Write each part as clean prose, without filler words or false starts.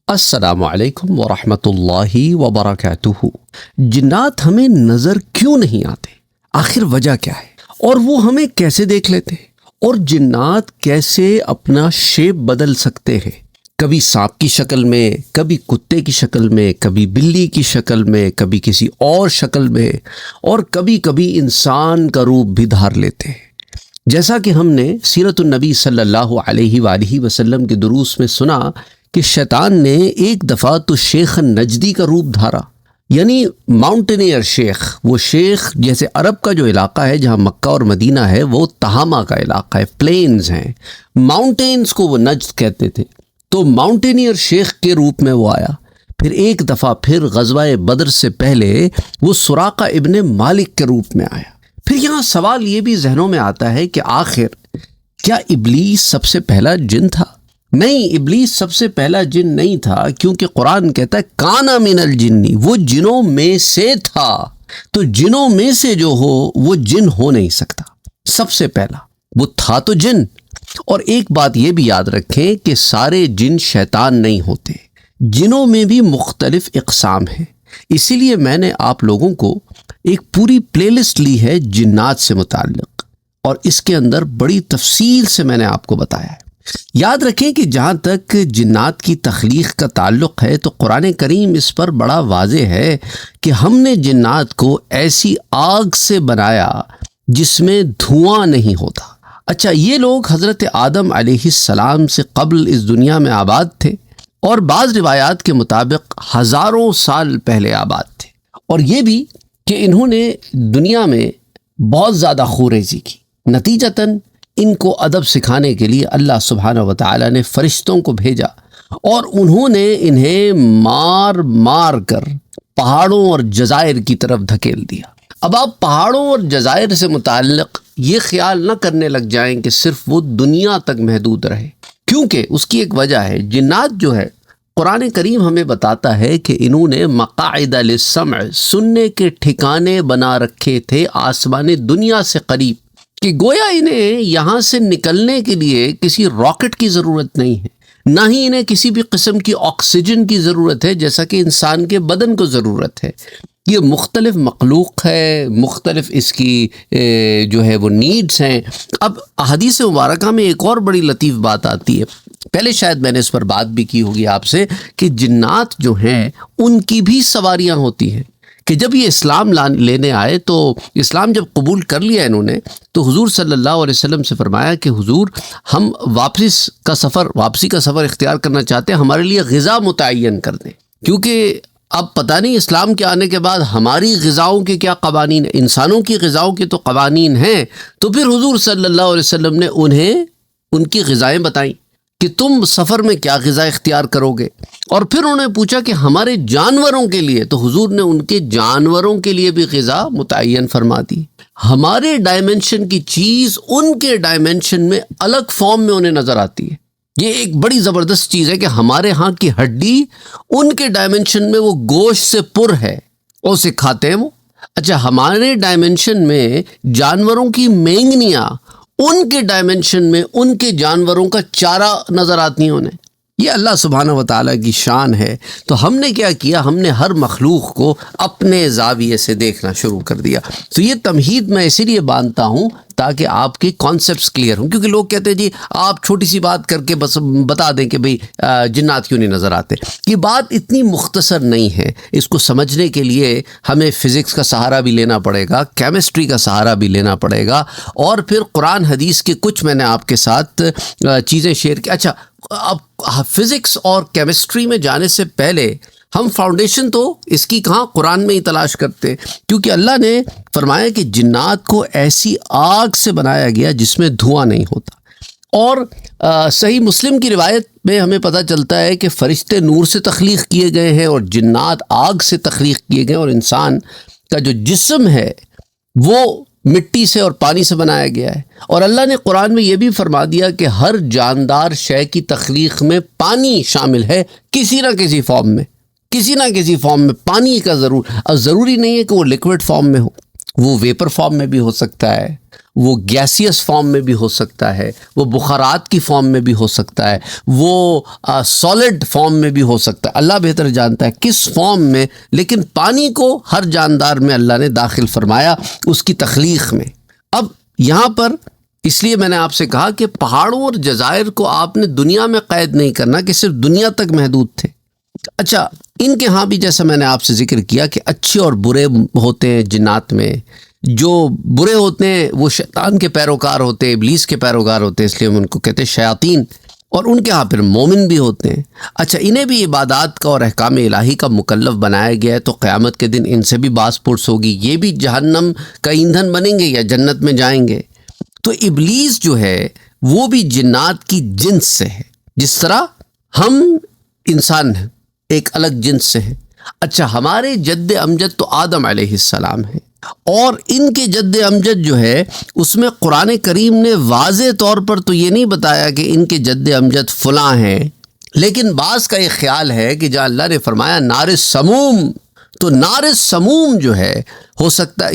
السلام علیکم ورحمۃ اللہ وبرکاتہ۔ جنات ہمیں نظر کیوں نہیں آتے؟ آخر وجہ کیا ہے؟ اور وہ ہمیں کیسے دیکھ لیتے ہیں؟ اور جنات کیسے اپنا شیپ بدل سکتے ہیں؟ کبھی سانپ کی شکل میں، کبھی کتے کی شکل میں، کبھی بلی کی شکل میں، کبھی کسی اور شکل میں، اور کبھی کبھی انسان کا روپ بھی دھار لیتے ہیں۔ جیسا کہ ہم نے سیرت النبی صلی اللہ علیہ وآلہ وسلم کے دروس میں سنا کہ شیطان نے ایک دفعہ تو شیخ نجدی کا روپ دھارا، یعنی ماؤنٹینئر شیخ۔ وہ شیخ جیسے عرب کا جو علاقہ ہے جہاں مکہ اور مدینہ ہے، وہ تہامہ کا علاقہ ہے، پلینز ہیں، ماؤنٹینز کو وہ نجد کہتے تھے۔ تو ماؤنٹینئر شیخ کے روپ میں وہ آیا۔ پھر ایک دفعہ پھر غزوہ بدر سے پہلے وہ سراقہ ابن مالک کے روپ میں آیا۔ پھر یہاں سوال یہ بھی ذہنوں میں آتا ہے کہ آخر کیا ابلیس سب سے پہلا جن تھا؟ نہیں، ابلیس سب سے پہلا جن نہیں تھا، کیونکہ قرآن کہتا ہے کانا من الجنی، وہ جنوں میں سے تھا۔ تو جنوں میں سے جو ہو وہ جن ہو نہیں سکتا، سب سے پہلا وہ تھا تو جن۔ اور ایک بات یہ بھی یاد رکھیں کہ سارے جن شیطان نہیں ہوتے، جنوں میں بھی مختلف اقسام ہیں۔ اسی لیے میں نے آپ لوگوں کو ایک پوری پلے لسٹ لی ہے جنات سے متعلق، اور اس کے اندر بڑی تفصیل سے میں نے آپ کو بتایا ہے۔ یاد رکھیں کہ جہاں تک جنات کی تخلیق کا تعلق ہے تو قرآن کریم اس پر بڑا واضح ہے کہ ہم نے جنات کو ایسی آگ سے بنایا جس میں دھواں نہیں ہوتا۔ اچھا، یہ لوگ حضرت آدم علیہ السلام سے قبل اس دنیا میں آباد تھے، اور بعض روایات کے مطابق ہزاروں سال پہلے آباد تھے، اور یہ بھی کہ انہوں نے دنیا میں بہت زیادہ خوریزی کی۔ نتیجتاً ان کو ادب سکھانے کے لیے اللہ سبحانہ و تعالی نے فرشتوں کو بھیجا، اور انہوں نے انہیں مار مار کر پہاڑوں اور جزائر کی طرف دھکیل دیا۔ اب آپ پہاڑوں اور جزائر سے متعلق یہ خیال نہ کرنے لگ جائیں کہ صرف وہ دنیا تک محدود رہے، کیونکہ اس کی ایک وجہ ہے۔ جنات جو ہے، قرآن کریم ہمیں بتاتا ہے کہ انہوں نے مقاعد للسمع، سننے کے ٹھکانے بنا رکھے تھے آسمان دنیا سے قریب، کہ گویا انہیں یہاں سے نکلنے کے لیے کسی راکٹ کی ضرورت نہیں ہے، نہ ہی انہیں کسی بھی قسم کی آکسیجن کی ضرورت ہے جیسا کہ انسان کے بدن کو ضرورت ہے۔ یہ مختلف مخلوق ہے، مختلف اس کی جو ہے وہ نیڈز ہیں۔ اب احادیث مبارکہ میں ایک اور بڑی لطیف بات آتی ہے، پہلے شاید میں نے اس پر بات بھی کی ہوگی آپ سے، کہ جنات جو ہیں ان کی بھی سواریاں ہوتی ہیں۔ کہ جب یہ اسلام لینے آئے تو اسلام جب قبول کر لیا انہوں نے، تو حضور صلی اللہ علیہ وسلم سے فرمایا کہ حضور، ہم واپسی کا سفر اختیار کرنا چاہتے ہیں، ہمارے لیے غذا متعین کر دیں، کیونکہ اب پتہ نہیں اسلام کے آنے کے بعد ہماری غذاؤں کے کیا قوانین ہیں۔ انسانوں کی غذاؤں کے تو قوانین ہیں، تو پھر حضور صلی اللہ علیہ وسلم نے انہیں ان کی غذائیں بتائیں کہ تم سفر میں کیا غذا اختیار کرو گے۔ اور پھر انہوں نے پوچھا کہ ہمارے جانوروں کے لیے، تو حضور نے ان کے جانوروں کے لیے بھی غذا متعین فرما دی۔ ہمارے ڈائمنشن کی چیز ان کے ڈائمنشن میں الگ فارم میں انہیں نظر آتی ہے۔ یہ ایک بڑی زبردست چیز ہے کہ ہمارے ہاں کی ہڈی ان کے ڈائمنشن میں وہ گوشت سے پر ہے، اور اسے کھاتے ہیں وہ۔ اچھا، ہمارے ڈائمنشن میں جانوروں کی مینگنیاں ان کے ڈائمنشن میں ان کے جانوروں کا چارہ نظر آتی ہیں انہیں۔ یہ اللہ سبحانہ و تعالیٰ کی شان ہے۔ تو ہم نے کیا کیا؟ ہم نے ہر مخلوق کو اپنے زاویے سے دیکھنا شروع کر دیا۔ تو یہ تمہید میں اسی لیے باندھتا ہوں تاکہ آپ کے کانسیپٹس کلیئر ہوں، کیونکہ لوگ کہتے ہیں جی آپ چھوٹی سی بات کر کے بس بتا دیں کہ بھئی جنات کیوں نہیں نظر آتے۔ یہ بات اتنی مختصر نہیں ہے، اس کو سمجھنے کے لیے ہمیں فزکس کا سہارا بھی لینا پڑے گا، کیمسٹری کا سہارا بھی لینا پڑے گا، اور پھر قرآن حدیث کے کچھ میں نے آپ کے ساتھ چیزیں شیئر کی۔ اچھا، اب فزکس اور کیمسٹری میں جانے سے پہلے ہم فاؤنڈیشن تو اس کی کہاں قرآن میں ہی تلاش کرتے ہیں، کیونکہ اللہ نے فرمایا کہ جنات کو ایسی آگ سے بنایا گیا جس میں دھواں نہیں ہوتا۔ اور صحیح مسلم کی روایت میں ہمیں پتہ چلتا ہے کہ فرشتے نور سے تخلیق کیے گئے ہیں، اور جنات آگ سے تخلیق کیے گئے، اور انسان کا جو جسم ہے وہ مٹی سے اور پانی سے بنایا گیا ہے۔ اور اللہ نے قرآن میں یہ بھی فرما دیا کہ ہر جاندار شے کی تخلیق میں پانی شامل ہے، کسی نہ کسی فارم میں پانی کا ضروری نہیں ہے کہ وہ لیکوڈ فارم میں ہو، وہ ویپر فارم میں بھی ہو سکتا ہے، وہ گیسیس فارم میں بھی ہو سکتا ہے، وہ بخارات کی فارم میں بھی ہو سکتا ہے، وہ سالڈ فارم میں بھی ہو سکتا ہے، اللہ بہتر جانتا ہے کس فارم میں، لیکن پانی کو ہر جاندار میں اللہ نے داخل فرمایا اس کی تخلیق میں۔ اب یہاں پر اس لیے میں نے آپ سے کہا کہ پہاڑوں اور جزائر کو آپ نے دنیا میں قید نہیں کرنا کہ صرف دنیا تک محدود تھے۔ اچھا، ان کے ہاں بھی جیسا میں نے آپ سے ذکر کیا کہ اچھے اور برے ہوتے ہیں جنات میں۔ جو برے ہوتے ہیں وہ شیطان کے پیروکار ہوتے ہیں، ابلیس کے پیروکار ہوتے ہیں، اس لیے ہم ان کو کہتے ہیں شیاطین، اور ان کے ہاں پھر مومن بھی ہوتے ہیں۔ اچھا، انہیں بھی عبادات کا اور احکام الہی کا مکلف بنایا گیا ہے، تو قیامت کے دن ان سے بھی باس پرس ہوگی، یہ بھی جہنم کا ایندھن بنیں گے یا جنت میں جائیں گے۔ تو ابلیس جو ہے وہ بھی جنات کی جنس سے ہے، جس طرح ہم انسان ہیں ایک الگ جنس سے ہیں۔ اچھا، ہمارے جد امجد تو آدم علیہ السلام ہے، اور ان کے جد امجد جو ہے اس میں قرآن کریم نے واضح طور پر تو یہ نہیں بتایا کہ ان کے جد امجد فلاں ہیں، لیکن بعض کا یہ خیال ہے کہ جہاں اللہ نے فرمایا نار سموم، تو نار سموم جو ہے ہو سکتا ہے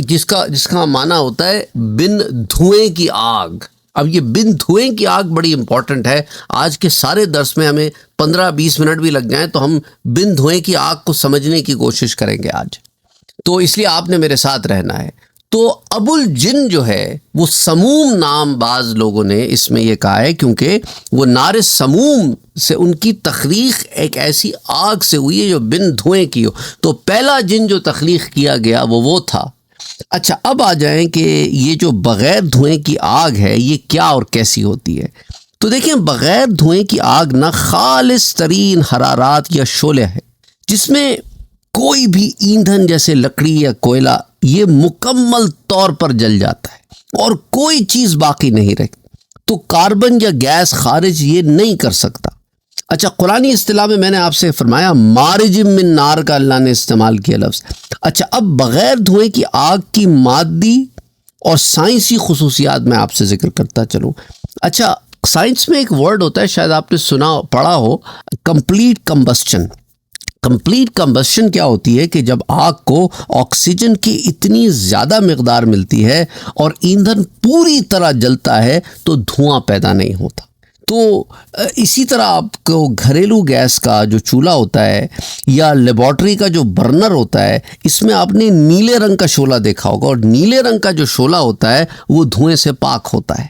جس کا معنی ہوتا ہے بن دھوئیں کی آگ۔ اب یہ بن دھوئیں کی آگ بڑی امپورٹنٹ ہے، آج کے سارے درس میں ہمیں 15-20 منٹ بھی لگ جائیں تو ہم بن دھوئیں کی آگ کو سمجھنے کی کوشش کریں گے آج، تو اس لیے آپ نے میرے ساتھ رہنا ہے۔ تو ابو الجن جو ہے وہ سموم نام بعض لوگوں نے اس میں یہ کہا ہے کیونکہ وہ نار سموم سے ان کی تخلیق ایک ایسی آگ سے ہوئی ہے جو بن دھوئیں کی ہو، تو پہلا جن جو تخلیق کیا گیا وہ تھا۔ اچھا، اب آ جائیں کہ یہ جو بغیر دھوئیں کی آگ ہے یہ کیا اور کیسی ہوتی ہے۔ تو دیکھیں، بغیر دھوئیں کی آگ نہ خالص ترین حرارات یا شعلہ ہے، جس میں کوئی بھی ایندھن جیسے لکڑی یا کوئلہ یہ مکمل طور پر جل جاتا ہے اور کوئی چیز باقی نہیں رہتی، تو کاربن یا گیس خارج یہ نہیں کر سکتا۔ اچھا، قرآنی اصطلاح میں نے آپ سے فرمایا مارج من نار کا اللہ نے استعمال کیا لفظ۔ اچھا، اب بغیر دھوئیں کی آگ کی مادی اور سائنسی خصوصیات میں آپ سے ذکر کرتا چلوں۔ اچھا، سائنس میں ایک ورڈ ہوتا ہے، شاید آپ نے پڑھا ہو، کمپلیٹ کمبسچن۔ کمپلیٹ کمبسشن کیا ہوتی ہے کہ جب آگ کو آکسیجن کی اتنی زیادہ مقدار ملتی ہے اور ایندھن پوری طرح جلتا ہے تو دھواں پیدا نہیں ہوتا۔ تو اسی طرح آپ کو گھریلو گیس کا جو چولہا ہوتا ہے یا لیبارٹری کا جو برنر ہوتا ہے، اس میں آپ نے نیلے رنگ کا شعلہ دیکھا ہوگا، اور نیلے رنگ کا جو شعلہ ہوتا ہے وہ دھوئیں سے پاک ہوتا ہے۔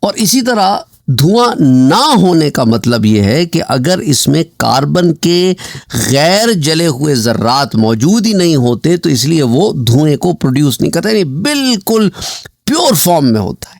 اور اسی طرح دھواں نہ ہونے کا مطلب یہ ہے کہ اگر اس میں کاربن کے غیر جلے ہوئے ذرات موجود ہی نہیں ہوتے تو اس لیے وہ دھوئیں کو پروڈیوس نہیں کرتا، یعنی بالکل پیور فارم میں ہوتا ہے۔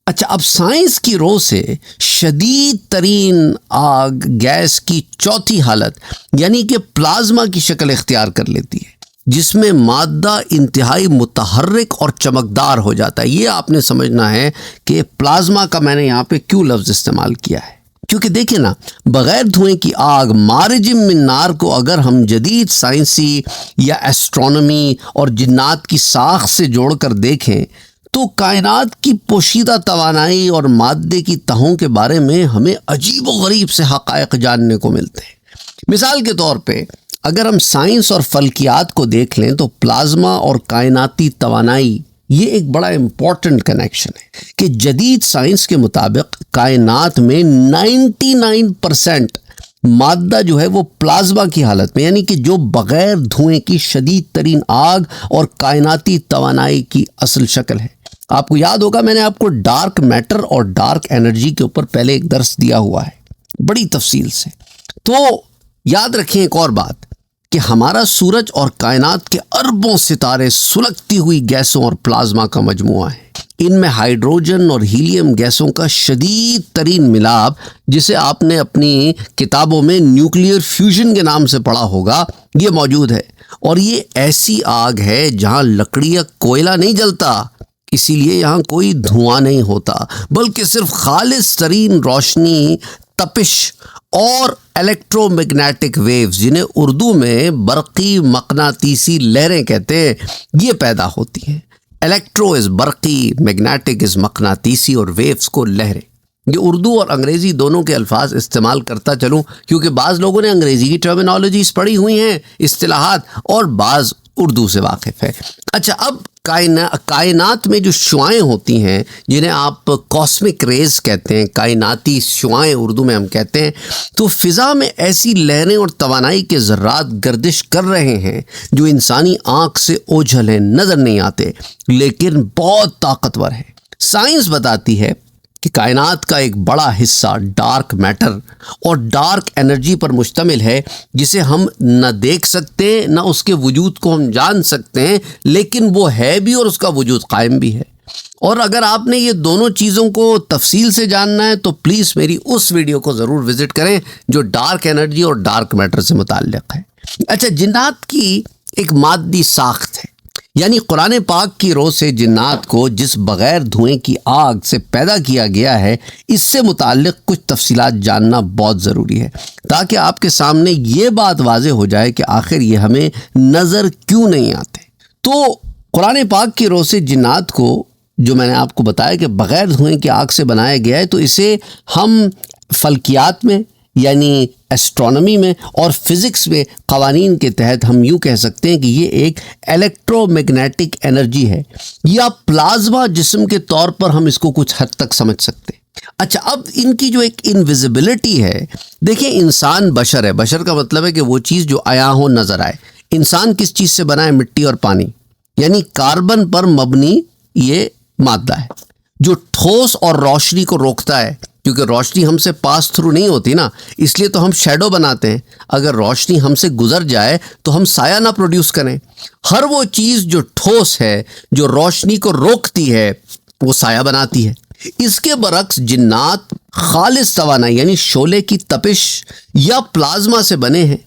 اچھا، اب سائنس کی رو سے شدید ترین آگ گیس کی چوتھی حالت یعنی کہ پلازما کی شکل اختیار کر لیتی ہے، جس میں مادہ انتہائی متحرک اور چمکدار ہو جاتا ہے۔ یہ آپ نے سمجھنا ہے کہ پلازما کا میں نے یہاں پہ کیوں لفظ استعمال کیا ہے، کیونکہ دیکھیں نا، بغیر دھوئیں کی آگ مارج من نار کو اگر ہم جدید سائنسی یا ایسٹرونومی اور جنات کی ساخت سے جوڑ کر دیکھیں تو کائنات کی پوشیدہ توانائی اور مادے کی تہوں کے بارے میں ہمیں عجیب و غریب سے حقائق جاننے کو ملتے ہیں۔ مثال کے طور پہ اگر ہم سائنس اور فلکیات کو دیکھ لیں تو پلازما اور کائناتی توانائی یہ ایک بڑا امپورٹنٹ کنیکشن ہے کہ جدید سائنس کے مطابق کائنات میں 99% مادہ جو ہے وہ پلازما کی حالت میں، یعنی کہ جو بغیر دھوئیں کی شدید ترین آگ اور کائناتی توانائی کی اصل شکل ہے۔ آپ کو یاد ہوگا میں نے آپ کو ڈارک میٹر اور ڈارک انرجی کے اوپر پہلے ایک درس دیا ہوا ہے بڑی تفصیل سے۔ تو یاد رکھیں ایک اور بات کہ ہمارا سورج اور کائنات کے اربوں ستارے سلگتی ہوئی گیسوں اور پلازما کا مجموعہ ہے۔ ان میں ہائیڈروجن اور ہیلیم گیسوں کا شدید ترین ملاپ، جسے آپ نے اپنی کتابوں میں نیوکلیئر فیوژن کے نام سے پڑھا ہوگا، یہ موجود ہے۔ اور یہ ایسی آگ ہے جہاں لکڑی یا کوئلہ نہیں جلتا، اسی لیے یہاں کوئی دھواں نہیں ہوتا، بلکہ صرف خالص ترین روشنی، تپش اور الیکٹرو میگنیٹک ویوز، جنہیں اردو میں برقی مقناطیسی لہریں کہتے ہیں، یہ پیدا ہوتی ہیں۔ الیکٹرو از برقی، میگنیٹک از مقناطیسی، اور ویوز کو لہریں۔ یہ اردو اور انگریزی دونوں کے الفاظ استعمال کرتا چلوں، کیونکہ بعض لوگوں نے انگریزی کی ٹرمینالوجیز پڑھی ہوئی ہیں، اصطلاحات، اور بعض اردو سے واقف ہے۔ اچھا، اب کائنات میں جو شعاعیں ہوتی ہیں جنہیں آپ کاسمک ریز کہتے ہیں، کائناتی شعاعیں اردو میں ہم کہتے ہیں، تو فضا میں ایسی لہریں اور توانائی کے ذرات گردش کر رہے ہیں جو انسانی آنکھ سے اوجھل ہیں، نظر نہیں آتے، لیکن بہت طاقتور ہیں۔ سائنس بتاتی ہے کہ کائنات کا ایک بڑا حصہ ڈارک میٹر اور ڈارک انرجی پر مشتمل ہے، جسے ہم نہ دیکھ سکتے ہیں نہ اس کے وجود کو ہم جان سکتے ہیں، لیکن وہ ہے بھی اور اس کا وجود قائم بھی ہے۔ اور اگر آپ نے یہ دونوں چیزوں کو تفصیل سے جاننا ہے تو پلیز میری اس ویڈیو کو ضرور وزٹ کریں جو ڈارک انرجی اور ڈارک میٹر سے متعلق ہے۔ اچھا، جنات کی ایک مادی ساخت ہے، یعنی قرآن پاک کی روح سے جنات کو جس بغیر دھوئیں کی آگ سے پیدا کیا گیا ہے، اس سے متعلق کچھ تفصیلات جاننا بہت ضروری ہے، تاکہ آپ کے سامنے یہ بات واضح ہو جائے کہ آخر یہ ہمیں نظر کیوں نہیں آتے۔ تو قرآن پاک کی روح سے جنات کو، جو میں نے آپ کو بتایا کہ بغیر دھوئیں کی آگ سے بنایا گیا ہے، تو اسے ہم فلکیات میں یعنی ایسٹرونومی میں اور فزکس میں قوانین کے تحت ہم یوں کہہ سکتے ہیں کہ یہ ایک الیکٹرو میگنیٹک انرجی ہے، یا پلازما جسم کے طور پر ہم اس کو کچھ حد تک سمجھ سکتے ہیں۔ اچھا، اب ان کی جو ایک انویزیبلٹی ہے، دیکھیں انسان بشر ہے، بشر کا مطلب ہے کہ وہ چیز جو عیاں ہو، نظر آئے۔ انسان کس چیز سے بنا ہے؟ مٹی اور پانی، یعنی کاربن پر مبنی یہ مادہ ہے جو ٹھوس اور روشنی کو روکتا ہے، کیونکہ روشنی ہم سے پاس تھرو نہیں ہوتی نا، اس لیے تو ہم شیڈو بناتے ہیں۔ اگر روشنی ہم سے گزر جائے تو ہم سایہ نہ پروڈیوس کریں۔ ہر وہ چیز جو ٹھوس ہے، جو روشنی کو روکتی ہے، وہ سایہ بناتی ہے۔ اس کے برعکس جنات خالص توانائی یعنی شعلے کی تپش یا پلازما سے بنے ہیں،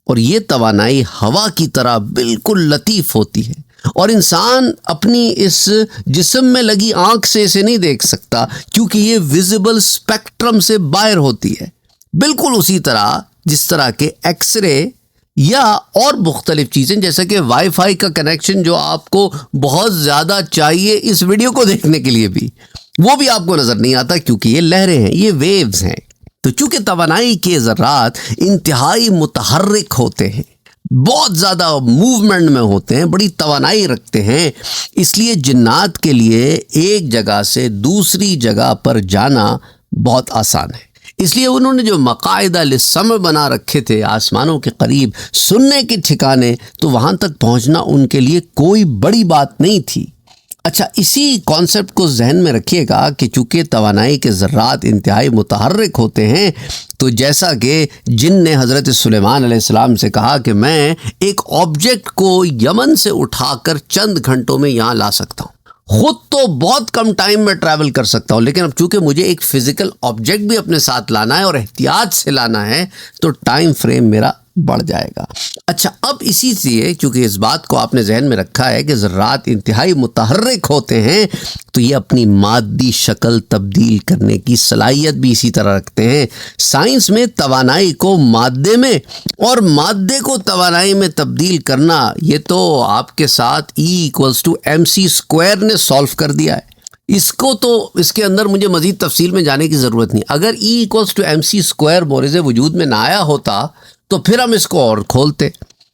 اور یہ توانائی ہوا کی طرح بالکل لطیف ہوتی ہے، اور انسان اپنی اس جسم میں لگی آنکھ سے اسے نہیں دیکھ سکتا، کیونکہ یہ ویزیبل سپیکٹرم سے باہر ہوتی ہے، بالکل اسی طرح جس طرح کے ایکس رے یا اور مختلف چیزیں، جیسا کہ وائی فائی کا کنیکشن جو آپ کو بہت زیادہ چاہیے اس ویڈیو کو دیکھنے کے لیے بھی، وہ بھی آپ کو نظر نہیں آتا، کیونکہ یہ لہریں ہیں، یہ ویوز ہیں۔ تو چونکہ توانائی کے ذرات انتہائی متحرک ہوتے ہیں، بہت زیادہ موومنٹ میں ہوتے ہیں، بڑی توانائی رکھتے ہیں، اس لیے جنات کے لیے ایک جگہ سے دوسری جگہ پر جانا بہت آسان ہے۔ اس لیے انہوں نے جو مقاعد للسمع بنا رکھے تھے آسمانوں کے قریب سننے کے ٹھکانے، تو وہاں تک پہنچنا ان کے لیے کوئی بڑی بات نہیں تھی۔ اچھا، اسی کانسیپٹ کو ذہن میں رکھیے گا کہ چونکہ توانائی کے ذرات انتہائی متحرک ہوتے ہیں، تو جیسا کہ جن نے حضرت سلیمان علیہ السلام سے کہا کہ میں ایک آبجیکٹ کو یمن سے اٹھا کر چند گھنٹوں میں یہاں لا سکتا ہوں، خود تو بہت کم ٹائم میں ٹریول کر سکتا ہوں، لیکن اب چونکہ مجھے ایک فزیکل آبجیکٹ بھی اپنے ساتھ لانا ہے اور احتیاط سے لانا ہے، تو ٹائم فریم میرا بڑھ جائے گا۔ اچھا، اب اسی سے چونکہ اس بات کو آپ نے ذہن میں رکھا ہے کہ ذرات انتہائی متحرک ہوتے ہیں، تو یہ اپنی مادی شکل تبدیل کرنے کی صلاحیت بھی اسی طرح رکھتے ہیں۔ سائنس میں توانائی کو مادے میں اور مادے کو توانائی میں تبدیل کرنا، یہ تو آپ کے ساتھ E=mc² نے سولو کر دیا ہے۔ اس کے اندر مجھے مزید تفصیل میں جانے کی ضرورت نہیں۔ اگر E=mc² مورد وجود میں نہ آیا ہوتا تو پھر ہم اس کو اور کھولتے،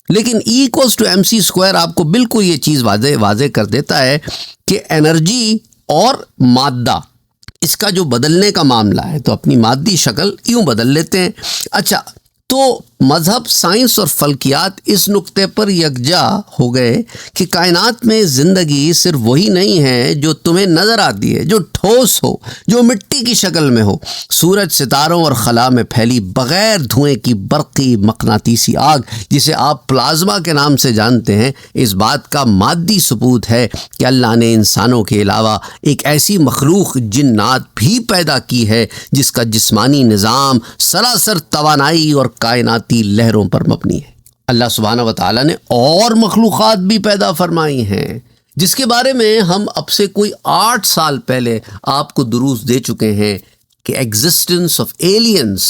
لیکن E=mc² آپ کو بالکل یہ چیز واضح کر دیتا ہے کہ انرجی اور مادہ، اس کا جو بدلنے کا معاملہ ہے، تو اپنی مادی شکل یوں بدل لیتے ہیں۔ اچھا، تو مذہب، سائنس اور فلکیات اس نقطے پر یکجا ہو گئے کہ کائنات میں زندگی صرف وہی نہیں ہے جو تمہیں نظر آتی ہے، جو ٹھوس ہو، جو مٹی کی شکل میں ہو۔ سورج، ستاروں اور خلا میں پھیلی بغیر دھوئیں کی برقی مقناطیسی آگ، جسے آپ پلازما کے نام سے جانتے ہیں، اس بات کا مادی ثبوت ہے کہ اللہ نے انسانوں کے علاوہ ایک ایسی مخلوق جنات بھی پیدا کی ہے جس کا جسمانی نظام سراسر توانائی اور کائناتی لہروں پر مبنی ہے۔ اللہ سبحانہ و تعالیٰ نے اور مخلوقات بھی پیدا فرمائی ہیں، جس کے بارے میں ہم اب سے کوئی 8 سال پہلے آپ کو دروس دے چکے ہیں کہ existence of aliens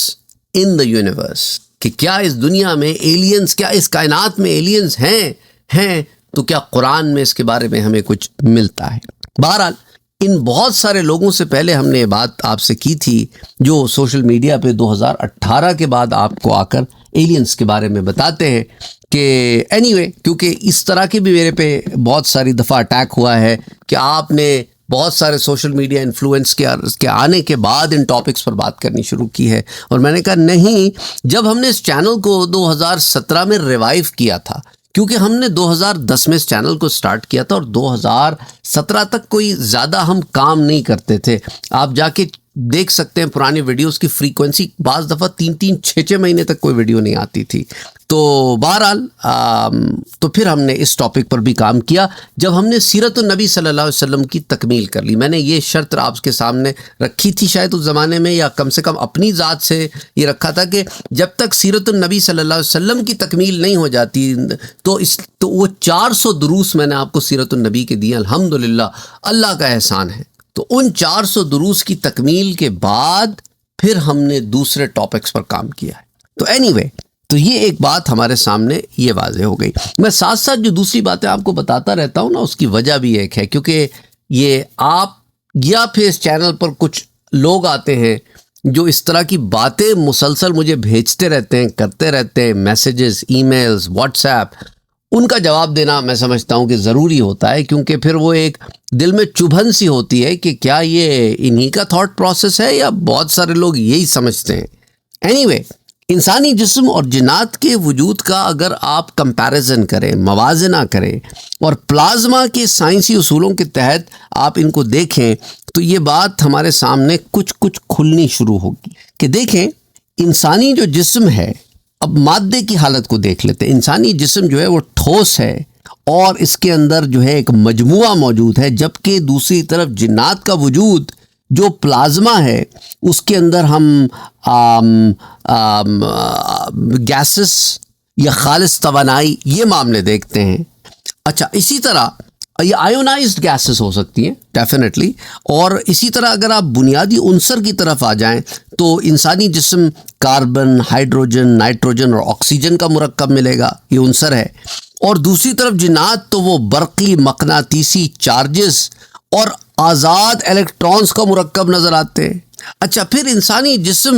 in the universe, کہ کیا اس دنیا میں ایلینز، کیا اس کائنات میں ایلینز ہیں تو کیا قرآن میں اس کے بارے میں ہمیں کچھ ملتا ہے؟ بہرحال ان بہت سارے لوگوں سے پہلے ہم نے یہ بات آپ سے کی تھی جو سوشل میڈیا پہ 2018 کے بعد آپ کو آ کر ایلینس کے بارے میں بتاتے ہیں کہ اینی وے، کیونکہ اس طرح کے بھی میرے پہ بہت ساری دفعہ اٹیک ہوا ہے کہ آپ نے بہت سارے سوشل میڈیا انفلوئنس کے آنے کے بعد ان ٹاپکس پر بات کرنی شروع کی ہے، اور میں نے کہا نہیں، جب ہم نے اس چینل کو 2017 میں ریوائیو کیا تھا، کیونکہ ہم نے 2010 میں اس چینل کو سٹارٹ کیا تھا اور 2017 تک کوئی زیادہ ہم کام نہیں کرتے تھے. آپ جا کے دیکھ سکتے ہیں پرانی ویڈیوز کی فریکوینسی بعض دفعہ 3 6 مہینے تک کوئی ویڈیو نہیں آتی تھی. تو بہرحال تو پھر ہم نے اس ٹاپک پر بھی کام کیا جب ہم نے سیرت النبی صلی اللہ علیہ وسلم کی تکمیل کر لی. میں نے یہ شرط آپ کے سامنے رکھی تھی شاید اس زمانے میں، یا کم سے کم اپنی ذات سے یہ رکھا تھا کہ جب تک سیرت النبی صلی اللہ علیہ وسلم کی تکمیل نہیں ہو جاتی تو وہ 400 دروس میں نے آپ کو سیرت النبی کے دیے، الحمدللہ، اللہ کا احسان ہے. تو ان 400 دروس کی تکمیل کے بعد پھر ہم نے دوسرے ٹاپکس پر کام کیا ہے. تو اینی وے، تو یہ ایک بات ہمارے سامنے یہ واضح ہو گئی. میں ساتھ ساتھ جو دوسری باتیں آپ کو بتاتا رہتا ہوں نا، اس کی وجہ بھی ایک ہے، کیونکہ یہ آپ یا پھر اس چینل پر کچھ لوگ آتے ہیں جو اس طرح کی باتیں مسلسل مجھے بھیجتے رہتے ہیں، کرتے رہتے ہیں، messages, e mails, what's app. ان کا جواب دینا میں سمجھتا ہوں کہ ضروری ہوتا ہے، کیونکہ پھر وہ ایک دل میں چبھن سی ہوتی ہے کہ کیا یہ انہی کا تھاٹ پروسیس ہے یا بہت سارے لوگ یہی سمجھتے ہیں. اینی وے، انسانی جسم اور جنات کے وجود کا اگر آپ کمپیریزن کریں، موازنہ کریں اور پلازما کے سائنسی اصولوں کے تحت آپ ان کو دیکھیں تو یہ بات ہمارے سامنے کچھ کھلنی شروع ہوگی کہ دیکھیں انسانی جو جسم ہے، اب مادے کی حالت کو دیکھ لیتے ہیں. انسانی جسم جو ہے وہ ٹھوس ہے اور اس کے اندر جو ہے ایک مجموعہ موجود ہے، جبکہ دوسری طرف جنات کا وجود جو پلازما ہے اس کے اندر ہم گیسز یا خالص توانائی یہ معاملے دیکھتے ہیں. اچھا، اسی طرح یہ آئونائزڈ گیسز ہو سکتی ہیں ڈیفینیٹلی، اور اسی طرح اگر آپ بنیادی عنصر کی طرف آ جائیں تو انسانی جسم کاربن، ہائیڈروجن، نائٹروجن اور آکسیجن کا مرکب ملے گا، یہ عنصر ہے. اور دوسری طرف جنات تو وہ برقی مقناطیسی چارجز اور آزاد الیکٹرانز کا مرکب نظر آتے ہیں. اچھا، پھر انسانی جسم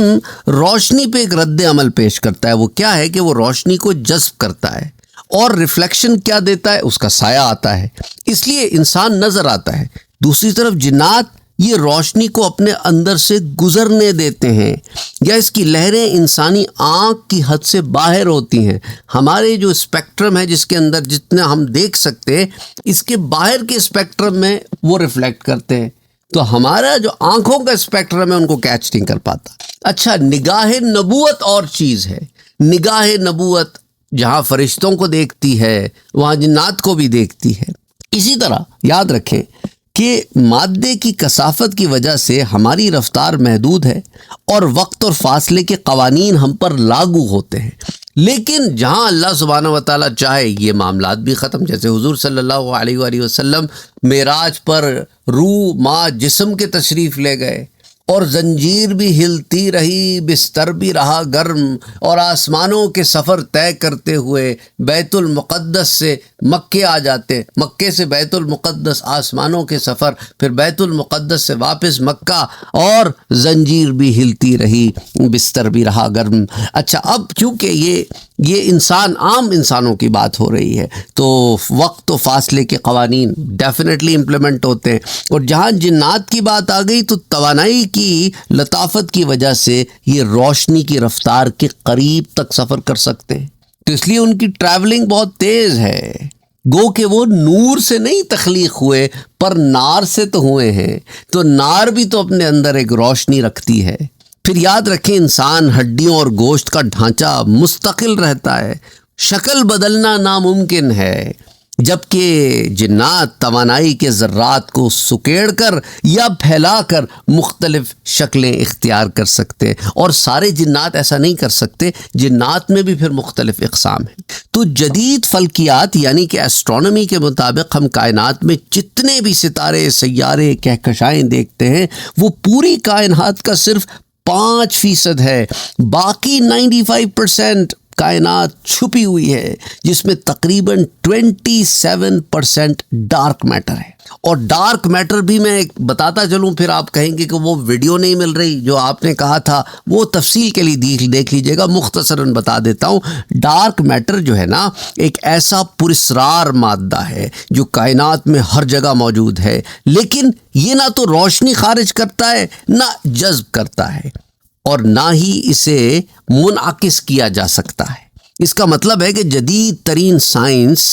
روشنی پہ ایک رد عمل پیش کرتا ہے. وہ کیا ہے کہ وہ روشنی کو جذب کرتا ہے، اور ریفلیکشن کیا دیتا ہے؟ اس کا سایہ آتا ہے، اس لیے انسان نظر آتا ہے. دوسری طرف جنات یہ روشنی کو اپنے اندر سے گزرنے دیتے ہیں، یا اس کی لہریں انسانی آنکھ کی حد سے باہر ہوتی ہیں. ہمارے جو اسپیکٹرم ہے جس کے اندر جتنا ہم دیکھ سکتے ہیں، اس کے باہر کے اسپیکٹرم میں وہ ریفلیکٹ کرتے ہیں. تو ہمارا جو آنکھوں کا اسپیکٹرم ہے ان کو کیچ نہیں کر پاتا. اچھا، نگاہ نبوت اور چیز ہے. نگاہ نبوت جہاں فرشتوں کو دیکھتی ہے وہاں جنات کو بھی دیکھتی ہے. اسی طرح یاد رکھیں کہ مادے کی کثافت کی وجہ سے ہماری رفتار محدود ہے اور وقت اور فاصلے کے قوانین ہم پر لاگو ہوتے ہیں. لیکن جہاں اللہ سبحانہ و تعالیٰ چاہے یہ معاملات بھی ختم، جیسے حضور صلی اللہ علیہ وآلہ وسلم معراج پر روح ماں جسم کے تشریف لے گئے، اور زنجیر بھی ہلتی رہی، بستر بھی رہا گرم، اور آسمانوں کے سفر طے کرتے ہوئے بیت المقدس سے مکے آ جاتے، مکے سے بیت المقدس آسمانوں کے سفر، پھر بیت المقدس سے واپس مکہ، اور زنجیر بھی ہلتی رہی، بستر بھی رہا گرم. اچھا، اب کیونکہ یہ انسان عام انسانوں کی بات ہو رہی ہے تو وقت و فاصلے کے قوانین ڈیفینیٹلی امپلیمنٹ ہوتے ہیں. اور جہاں جنات کی بات آ گئی تو توانائی کی لطافت کی وجہ سے یہ روشنی کی رفتار کے قریب تک سفر کر سکتے ہیں، تو اس لیے ان کی ٹریولنگ بہت تیز ہے. گو کہ وہ نور سے نہیں تخلیق ہوئے پر نار سے تو ہوئے ہیں، تو نار بھی تو اپنے اندر ایک روشنی رکھتی ہے. پھر یاد رکھیں انسان ہڈیوں اور گوشت کا ڈھانچہ مستقل رہتا ہے، شکل بدلنا ناممکن ہے، جبکہ جنات توانائی کے ذرات کو سکیڑ کر یا پھیلا کر مختلف شکلیں اختیار کر سکتے ہیں. اور سارے جنات ایسا نہیں کر سکتے، جنات میں بھی پھر مختلف اقسام ہیں. تو جدید فلکیات یعنی کہ ایسٹرونومی کے مطابق ہم کائنات میں جتنے بھی ستارے، سیارے، کہکشائیں دیکھتے ہیں وہ پوری کائنات کا صرف 5% ہے. باقی 95% کائنات چھپی ہوئی ہے جس میں تقریباً 27% ڈارک میٹر ہے. اور ڈارک میٹر بھی میں بتاتا چلوں، پھر آپ کہیں گے کہ وہ ویڈیو نہیں مل رہی جو آپ نے کہا تھا، وہ تفصیل کے لیے دیکھ لیجئے گا. مختصراً بتا دیتا ہوں. ڈارک میٹر جو ہے نا، ایک ایسا پراسرار مادہ ہے جو کائنات میں ہر جگہ موجود ہے، لیکن یہ نہ تو روشنی خارج کرتا ہے، نہ جذب کرتا ہے، اور نہ ہی اسے منعکس کیا جا سکتا ہے. اس کا مطلب ہے کہ جدید ترین سائنس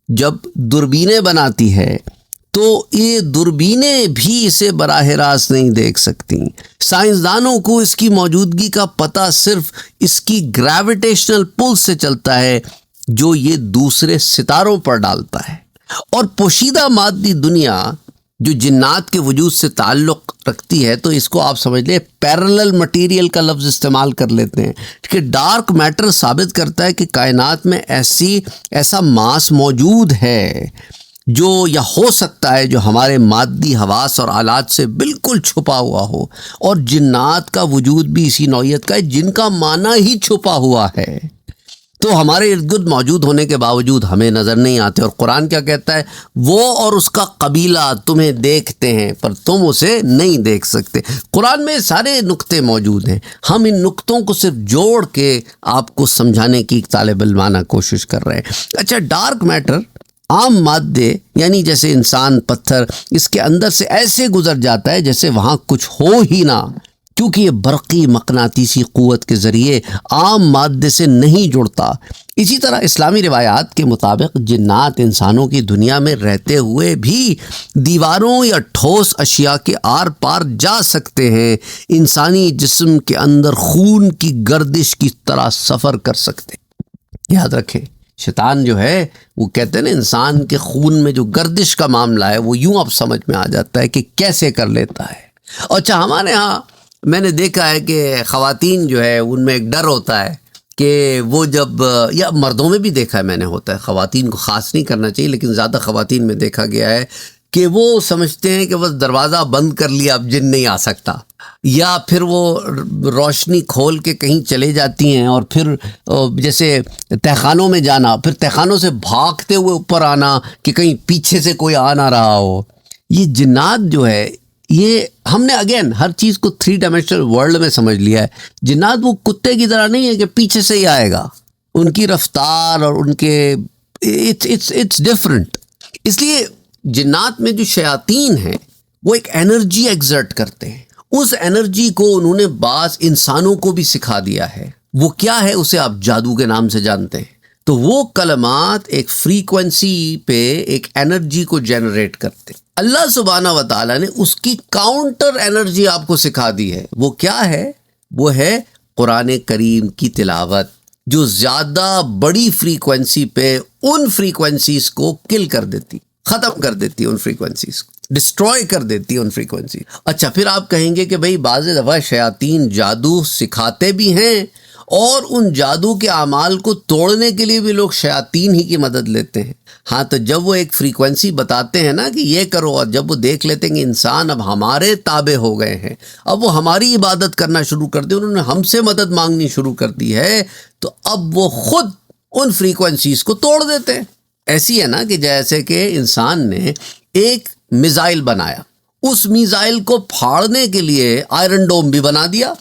جب دوربینیں بناتی ہے تو یہ دوربینیں بھی اسے براہ راست نہیں دیکھ سکتی. سائنسدانوں کو اس کی موجودگی کا پتہ صرف اس کی گریویٹیشنل پل سے چلتا ہے جو یہ دوسرے ستاروں پر ڈالتا ہے. اور پوشیدہ مادی دنیا جو جنات کے وجود سے تعلق رکھتی ہے، تو اس کو آپ سمجھ لیں پیرلل مٹیریل کا لفظ استعمال کر لیتے ہیں کہ ڈارک میٹر ثابت کرتا ہے کہ کائنات میں ایسا ماس موجود ہے جو یا ہو سکتا ہے جو ہمارے مادی حواس اور آلات سے بالکل چھپا ہوا ہو، اور جنات کا وجود بھی اسی نوعیت کا ہے جن کا معنی ہی چھپا ہوا ہے، تو ہمارے ارد گرد موجود ہونے کے باوجود ہمیں نظر نہیں آتے. اور قرآن کیا کہتا ہے؟ وہ اور اس کا قبیلہ تمہیں دیکھتے ہیں پر تم اسے نہیں دیکھ سکتے. قرآن میں سارے نقطے موجود ہیں، ہم ان نقطوں کو صرف جوڑ کے آپ کو سمجھانے کی طالب علمانہ کوشش کر رہے ہیں. اچھا، ڈارک میٹر عام مادے یعنی جیسے انسان، پتھر، اس کے اندر سے ایسے گزر جاتا ہے جیسے وہاں کچھ ہو ہی نہ، کیونکہ یہ برقی مقناطیسی قوت کے ذریعے عام مادے سے نہیں جڑتا. اسی طرح اسلامی روایات کے مطابق جنات انسانوں کی دنیا میں رہتے ہوئے بھی دیواروں یا ٹھوس اشیاء کے آر پار جا سکتے ہیں، انسانی جسم کے اندر خون کی گردش کی طرح سفر کر سکتے ہیں. یاد رکھیں، شیطان جو ہے وہ کہتے ہیں نا، انسان کے خون میں جو گردش کا معاملہ ہے وہ یوں اب سمجھ میں آ جاتا ہے کہ کیسے کر لیتا ہے. اچھا، ہمارے ہاں میں نے دیکھا ہے کہ خواتین جو ہے ان میں ایک ڈر ہوتا ہے کہ وہ جب، یا مردوں میں بھی دیکھا ہے میں نے، ہوتا ہے، خواتین کو خاص نہیں کرنا چاہیے لیکن زیادہ خواتین میں دیکھا گیا ہے کہ وہ سمجھتے ہیں کہ بس دروازہ بند کر لیا اب جن نہیں آ سکتا، یا پھر وہ روشنی کھول کے کہیں چلے جاتی ہیں، اور پھر جیسے تہخانوں میں جانا، پھر تہخانوں سے بھاگتے ہوئے اوپر آنا کہ کہیں پیچھے سے کوئی آ نہ رہا ہو. یہ جنات جو ہے، یہ ہم نے اگین ہر چیز کو 3 ڈائمینشنل ورلڈ میں سمجھ لیا ہے. جنات وہ کتے کی طرح نہیں ہے کہ پیچھے سے ہی آئے گا، ان کی رفتار اور ان کے اٹس ڈفرنٹ. اس لیے جنات میں جو شیاطین ہیں وہ ایک انرجی ایگزرٹ کرتے ہیں، اس انرجی کو انہوں نے بعض انسانوں کو بھی سکھا دیا ہے. وہ کیا ہے؟ اسے آپ جادو کے نام سے جانتے ہیں. تو وہ کلمات ایک فریکوینسی پہ ایک انرجی کو جنریٹ کرتے ہیں. اللہ سبحانہ و تعالیٰ نے اس کی کاؤنٹر انرجی آپ کو سکھا دی ہے. وہ کیا ہے؟ وہ ہے قرآن کریم کی تلاوت، جو زیادہ بڑی فریکوینسی پہ ان فریکوینسیز کو کل کر دیتی، ختم کر دیتی، ان فریکوینسیز کو ڈسٹروائے کر دیتی ان فریکوینسی. اچھا، پھر آپ کہیں گے کہ بھئی بعض دفعہ شیاطین جادو سکھاتے بھی ہیں، اور ان جادو کے اعمال کو توڑنے کے لیے بھی لوگ شیاطین ہی کی مدد لیتے ہیں. ہاں، تو جب وہ ایک فریکوینسی بتاتے ہیں نا کہ یہ کرو، اور جب وہ دیکھ لیتے ہیں کہ انسان اب ہمارے تابع ہو گئے ہیں، اب وہ ہماری عبادت کرنا شروع کر دی، انہوں نے ہم سے مدد مانگنی شروع کر دی ہے، تو اب وہ خود ان فریکوینسیز کو توڑ دیتے ہیں. ایسی ہے نا کہ جیسے کہ انسان نے ایک میزائل بنایا، اس میزائل کو پھاڑنے کے لیے آئرن ڈوم بھی بنا دیا.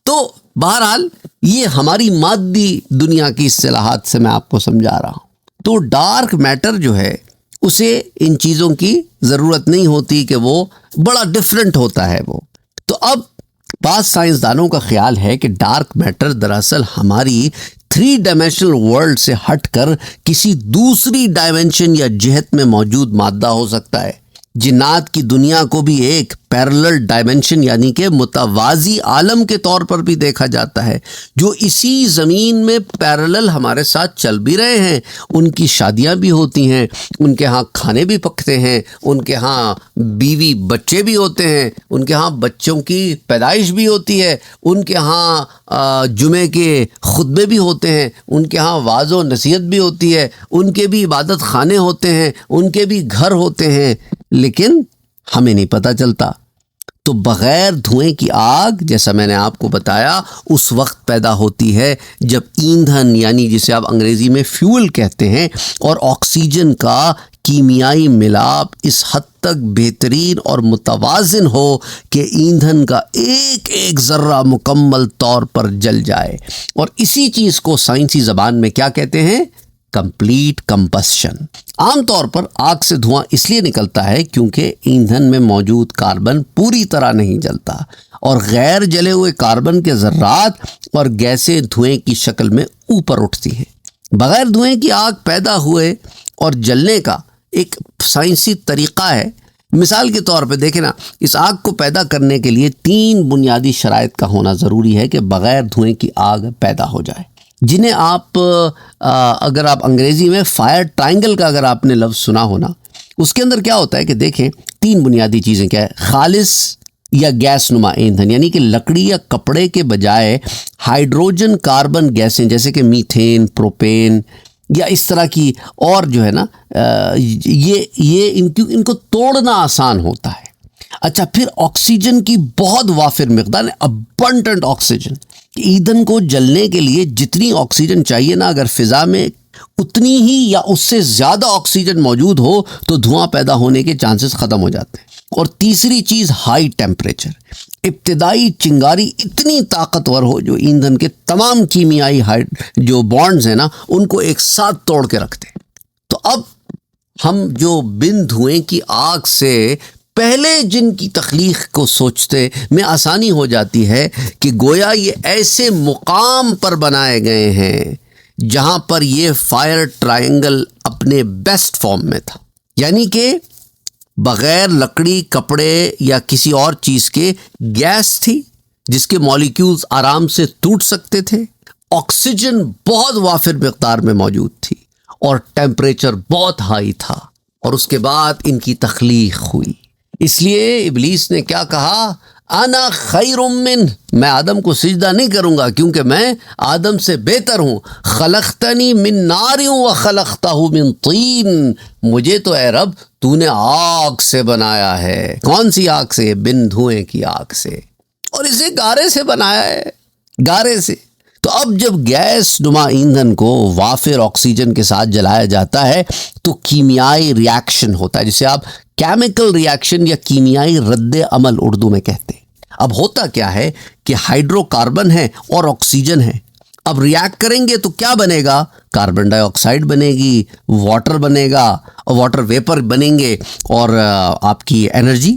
تو بہرحال یہ ہماری مادی دنیا کی اصطلاحات سے میں آپ کو سمجھا رہا ہوں. تو ڈارک میٹر جو ہے اسے ان چیزوں کی ضرورت نہیں ہوتی کہ وہ بڑا ڈفرینٹ ہوتا ہے وہ. تو اب بعض سائنسدانوں کا خیال ہے کہ ڈارک میٹر دراصل ہماری 3 ڈائمینشنل ورلڈ سے ہٹ کر کسی دوسری ڈائمینشن یا جہت میں موجود مادہ ہو سکتا ہے. جنات کی دنیا کو بھی ایک پیرلل ڈائمینشن یعنی کہ متوازی عالم کے طور پر بھی دیکھا جاتا ہے، جو اسی زمین میں پیرلل ہمارے ساتھ چل بھی رہے ہیں. ان کی شادیاں بھی ہوتی ہیں، ان کے ہاں کھانے بھی پکتے ہیں، ان کے ہاں بیوی بچے بھی ہوتے ہیں، ان کے ہاں بچوں کی پیدائش بھی ہوتی ہے، ان کے ہاں جمعے کے خطبے بھی ہوتے ہیں، ان کے ہاں وعظ و نصیحت بھی ہوتی ہے، ان کے بھی عبادت خانے ہوتے ہیں، ان کے بھی گھر ہوتے ہیں، لیکن ہمیں نہیں پتہ چلتا. تو بغیر دھوئیں کی آگ جیسا میں نے آپ کو بتایا اس وقت پیدا ہوتی ہے جب ایندھن یعنی جسے آپ انگریزی میں فیول کہتے ہیں اور آکسیجن کا کیمیائی ملاپ اس حد تک بہترین اور متوازن ہو کہ ایندھن کا ایک ایک ذرہ مکمل طور پر جل جائے، اور اسی چیز کو سائنسی زبان میں کیا کہتے ہیں؟ کمپلیٹ کمبسشن۔ عام طور پر آگ سے دھواں اس لیے نکلتا ہے کیونکہ ایندھن میں موجود کاربن پوری طرح نہیں جلتا اور غیر جلے ہوئے کاربن کے ذرات اور گیسیں دھوئیں کی شکل میں اوپر اٹھتی ہیں۔ بغیر دھوئیں کی آگ پیدا ہوئے اور جلنے کا ایک سائنسی طریقہ ہے۔ مثال کے طور پہ دیکھیں نا، اس آگ کو پیدا کرنے کے لیے 3 بنیادی شرائط کا ہونا ضروری ہے کہ بغیر دھوئیں کی آگ پیدا ہو جائے، جنہیں آپ اگر آپ انگریزی میں فائر ٹرائنگل کا اگر آپ نے لفظ سنا ہونا، اس کے اندر کیا ہوتا ہے کہ دیکھیں 3 بنیادی چیزیں کیا ہے؟ خالص یا گیس نما ایندھن، یعنی کہ لکڑی یا کپڑے کے بجائے ہائیڈروجن کاربن گیسیں جیسے کہ میتھین، پروپین یا اس طرح کی، اور جو ہے نا یہ ان کو توڑنا آسان ہوتا ہے۔ اچھا، پھر آکسیجن کی بہت وافر مقدار، ابنڈنٹ آکسیجن، ایندھن کو جلنے کے لیے جتنی آکسیجن چاہیے نا، اگر فضا میں اتنی ہی یا اس سے زیادہ آکسیجن موجود ہو تو دھواں پیدا ہونے کے چانسز ختم ہو جاتے ہیں۔ اور تیسری چیز ہائی ٹیمپریچر، ابتدائی چنگاری اتنی طاقتور ہو جو ایندھن کے تمام کیمیائی جو بانڈز ہیں نا ان کو ایک ساتھ توڑ کے رکھتے ہیں۔ تو اب ہم جو بن دھوئیں کی آگ سے پہلے جن کی تخلیق کو سوچتے میں آسانی ہو جاتی ہے کہ گویا یہ ایسے مقام پر بنائے گئے ہیں جہاں پر یہ فائر ٹرائنگل اپنے بیسٹ فارم میں تھا، یعنی کہ بغیر لکڑی، کپڑے یا کسی اور چیز کے گیس تھی جس کے مالیکیولز آرام سے ٹوٹ سکتے تھے، آکسیجن بہت وافر مقدار میں موجود تھی اور ٹیمپریچر بہت ہائی تھا، اور اس کے بعد ان کی تخلیق ہوئی۔ اس لیے ابلیس نے کیا کہا؟ انا خیر من، میں آدم کو سجدہ نہیں کروں گا کیونکہ میں آدم سے بہتر ہوں۔ خلقتنی من نار و خلقتہ من طین، مجھے تو اے رب تو نے آگ سے بنایا ہے۔ کون سی آگ سے؟ بن دھوئیں کی آگ سے، اور اسے گارے سے بنایا ہے، گارے سے۔ تو اب جب گیس نما ایندھن کو وافر آکسیجن کے ساتھ جلایا جاتا ہے تو کیمیائی ری ایکشن ہوتا ہے، جسے آپ کیمیکل ری ایکشن یا کیمیائی رد عمل اردو میں کہتے ہیں۔ اب ہوتا کیا ہے کہ ہائیڈرو کاربن ہے اور آکسیجن ہے، اب ری ایکٹ کریں گے تو کیا بنے گا؟ کاربن ڈائی آکسائڈ بنے گی، واٹر بنے گا، اور واٹر ویپر بنیں گے، اور آپ کی انرجی،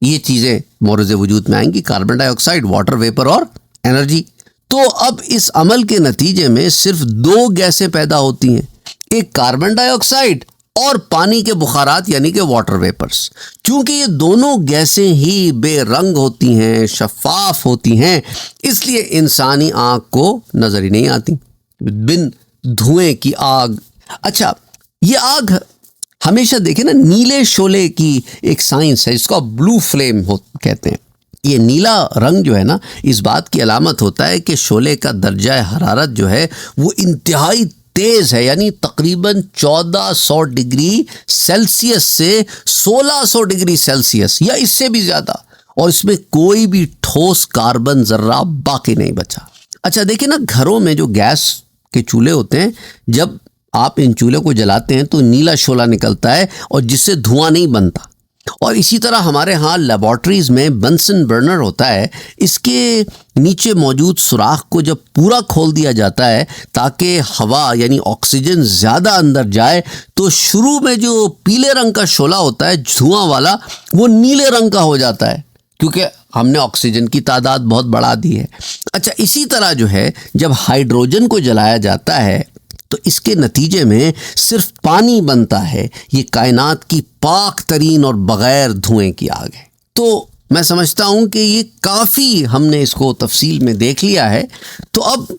یہ چیزیں مورد وجود میں آئیں گی، کاربن ڈائی آکسائڈ، واٹر ویپر اور انرجی۔ تو اب اس عمل کے نتیجے میں صرف 2 گیسیں پیدا ہوتی ہیں، ایک کاربن ڈائی آکسائڈ اور پانی کے بخارات یعنی کہ واٹر ویپرز۔ چونکہ یہ دونوں گیسیں ہی بے رنگ ہوتی ہیں، شفاف ہوتی ہیں، اس لیے انسانی آنکھ کو نظر ہی نہیں آتی۔ بن دھوئیں کی آگ، اچھا یہ آگ ہمیشہ دیکھیں نا، نیلے شعلے کی ایک سائنس ہے جس کو بلو فلیم کہتے ہیں۔ یہ نیلا رنگ جو ہے نا، اس بات کی علامت ہوتا ہے کہ شعلے کا درجہ حرارت جو ہے وہ انتہائی تیز ہے، یعنی تقریباً 1400 ڈگری سیلسیس سے 1600 ڈگری سیلسیس یا اس سے بھی زیادہ، اور اس میں کوئی بھی ٹھوس کاربن ذرہ باقی نہیں بچا۔ اچھا دیکھیں نا، گھروں میں جو گیس کے چولہے ہوتے ہیں، جب آپ ان چولہے کو جلاتے ہیں تو نیلا شعلہ نکلتا ہے اور جس سے دھواں نہیں بنتا، اور اسی طرح ہمارے ہاں لیبارٹریز میں بنسن برنر ہوتا ہے، اس کے نیچے موجود سوراخ کو جب پورا کھول دیا جاتا ہے تاکہ ہوا یعنی آکسیجن زیادہ اندر جائے، تو شروع میں جو پیلے رنگ کا شعلہ ہوتا ہے دھواں والا، وہ نیلے رنگ کا ہو جاتا ہے کیونکہ ہم نے آکسیجن کی تعداد بہت بڑھا دی ہے۔ اچھا اسی طرح جو ہے جب ہائیڈروجن کو جلایا جاتا ہے تو اس کے نتیجے میں صرف پانی بنتا ہے۔ یہ کائنات کی پاک ترین اور بغیر دھوئیں کی آگ ہے۔ تو میں سمجھتا ہوں کہ یہ کافی ہم نے اس کو تفصیل میں دیکھ لیا ہے۔ تو اب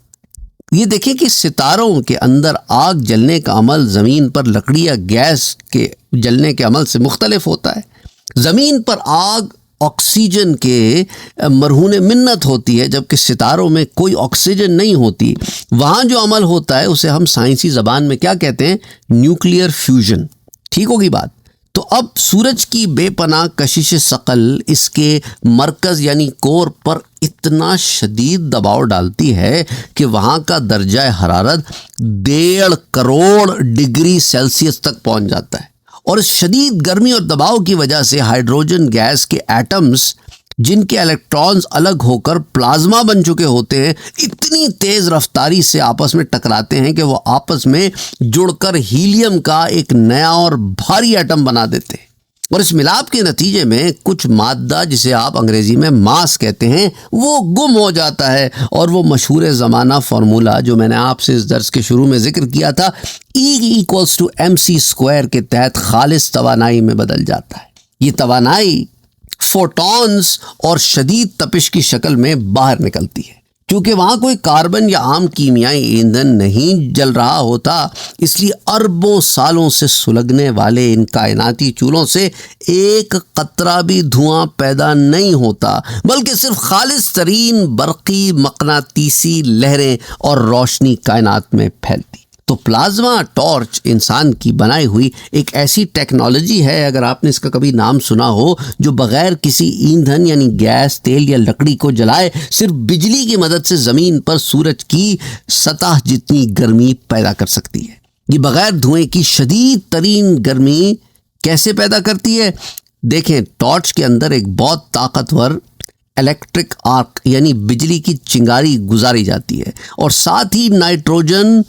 یہ دیکھیں کہ ستاروں کے اندر آگ جلنے کا عمل زمین پر لکڑی یا گیس کے جلنے کے عمل سے مختلف ہوتا ہے۔ زمین پر آگ آکسیجن کے مرہون منت ہوتی ہے، جبکہ ستاروں میں کوئی آکسیجن نہیں ہوتی۔ وہاں جو عمل ہوتا ہے اسے ہم سائنسی زبان میں کیا کہتے ہیں؟ Nuclear fusion. ٹھیک ہوگی بات؟ تو اب سورج کی بے پناہ کشش ثقل اس کے مرکز یعنی کور پر اتنا شدید دباؤ ڈالتی ہے کہ وہاں کا درجہ حرارت 1.5 کروڑ ڈگری سیلسیس تک پہنچ جاتا ہے، اور اس شدید گرمی اور دباؤ کی وجہ سے ہائیڈروجن گیس کے ایٹمز جن کے الیکٹرانز الگ ہو کر پلازما بن چکے ہوتے ہیں، اتنی تیز رفتاری سے آپس میں ٹکراتے ہیں کہ وہ آپس میں جڑ کر ہیلیم کا ایک نیا اور بھاری ایٹم بنا دیتے ہیں، اور اس ملاپ کے نتیجے میں کچھ مادہ جسے آپ انگریزی میں ماس کہتے ہیں وہ گم ہو جاتا ہے، اور وہ مشہور زمانہ فارمولا جو میں نے آپ سے اس درس کے شروع میں ذکر کیا تھا E=mc² کے تحت خالص توانائی میں بدل جاتا ہے۔ یہ توانائی فوٹونز اور شدید تپش کی شکل میں باہر نکلتی ہے۔ چونکہ وہاں کوئی کاربن یا عام کیمیائی ایندھن نہیں جل رہا ہوتا، اس لیے اربوں سالوں سے سلگنے والے ان کائناتی چولہوں سے ایک قطرہ بھی دھواں پیدا نہیں ہوتا، بلکہ صرف خالص ترین برقی مقناطیسی لہریں اور روشنی کائنات میں پھیلتی۔ تو پلازما ٹارچ انسان کی بنائی ہوئی ایک ایسی ٹیکنالوجی ہے، اگر آپ نے اس کا کبھی نام سنا ہو، جو بغیر کسی ایندھن یعنی گیس، تیل یا لکڑی کو جلائے صرف بجلی کی مدد سے زمین پر سورج کی سطح جتنی گرمی پیدا کر سکتی ہے۔ یہ بغیر دھوئیں کی شدید ترین گرمی کیسے پیدا کرتی ہے؟ دیکھیں، ٹارچ کے اندر ایک بہت طاقتور الیکٹرک آرک یعنی بجلی کی چنگاری گزاری جاتی ہے، اور ساتھ ہی نائٹروجن،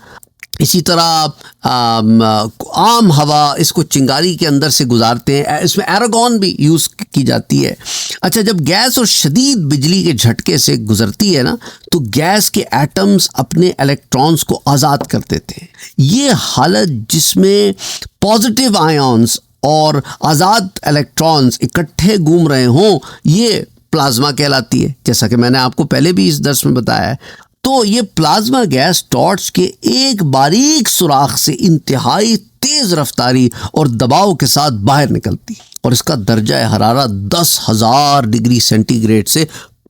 اسی طرح عام ہوا اس کو چنگاری کے اندر سے گزارتے ہیں، اس میں ایراگون بھی یوز کی جاتی ہے۔ اچھا، جب گیس اور شدید بجلی کے جھٹکے سے گزرتی ہے نا، تو گیس کے ایٹمز اپنے الیکٹرانز کو آزاد کر دیتے ہیں۔ یہ حالت جس میں پازیٹیو آئیونز اور آزاد الیکٹرانز اکٹھے گھوم رہے ہوں، یہ پلازما کہلاتی ہے، جیسا کہ میں نے آپ کو پہلے بھی اس درس میں بتایا ہے۔ تو یہ پلازما گیس ٹارچ کے ایک باریک سوراخ سے انتہائی تیز رفتاری اور دباؤ کے ساتھ باہر نکلتی، اور اس کا درجہ حرارت 10,000 ڈگری سینٹی گریڈ سے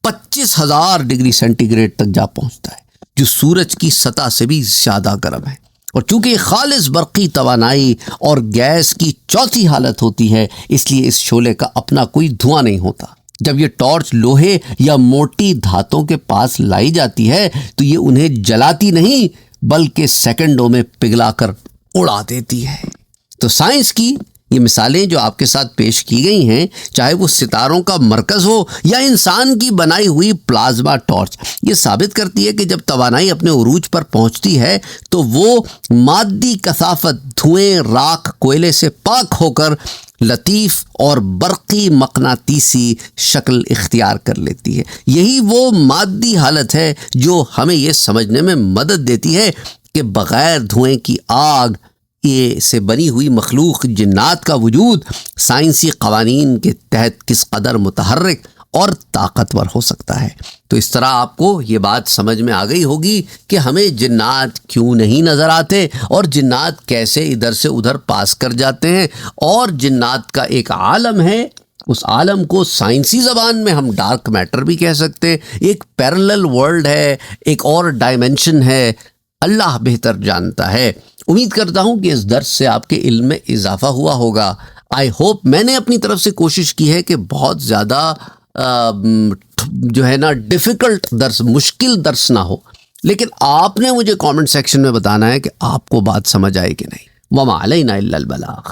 25,000 ڈگری سینٹی گریڈ تک جا پہنچتا ہے، جو سورج کی سطح سے بھی زیادہ گرم ہے۔ اور چونکہ خالص برقی توانائی اور گیس کی چوتھی حالت ہوتی ہے، اس لیے اس شعلے کا اپنا کوئی دھواں نہیں ہوتا۔ جب یہ ٹارچ لوہے یا موٹی دھاتوں کے پاس لائی جاتی ہے تو یہ انہیں جلاتی نہیں بلکہ سیکنڈوں میں پگھلا کر اڑا دیتی ہے۔ تو سائنس کی یہ مثالیں جو آپ کے ساتھ پیش کی گئی ہیں، چاہے وہ ستاروں کا مرکز ہو یا انسان کی بنائی ہوئی پلازما ٹارچ، یہ ثابت کرتی ہے کہ جب توانائی اپنے عروج پر پہنچتی ہے تو وہ مادی کثافت دھوئیں، راکھ، کوئلے سے پاک ہو کر لطیف اور برقی مقناطیسی شکل اختیار کر لیتی ہے۔ یہی وہ مادی حالت ہے جو ہمیں یہ سمجھنے میں مدد دیتی ہے کہ بغیر دھوئیں کی آگ یہ سے بنی ہوئی مخلوق جنات کا وجود سائنسی قوانین کے تحت کس قدر متحرک اور طاقتور ہو سکتا ہے۔ تو اس طرح آپ کو یہ بات سمجھ میں آ گئی ہوگی کہ ہمیں جنات کیوں نہیں نظر آتے، اور جنات کیسے ادھر سے ادھر پاس کر جاتے ہیں، اور جنات کا ایک عالم ہے، اس عالم کو سائنسی زبان میں ہم ڈارک میٹر بھی کہہ سکتے ہیں، ایک پیرلل ورلڈ ہے، ایک اور ڈائمنشن ہے، اللہ بہتر جانتا ہے۔ امید کرتا ہوں کہ اس درس سے آپ کے علم میں اضافہ ہوا ہوگا۔ آئی ہوپ میں نے اپنی طرف سے کوشش کی ہے کہ بہت زیادہ جو ہے نا ڈیفیکلٹ درس، مشکل درس نہ ہو، لیکن آپ نے مجھے کامنٹ سیکشن میں بتانا ہے کہ آپ کو بات سمجھ آئے کہ نہیں۔ وما علینا الا البلاغ۔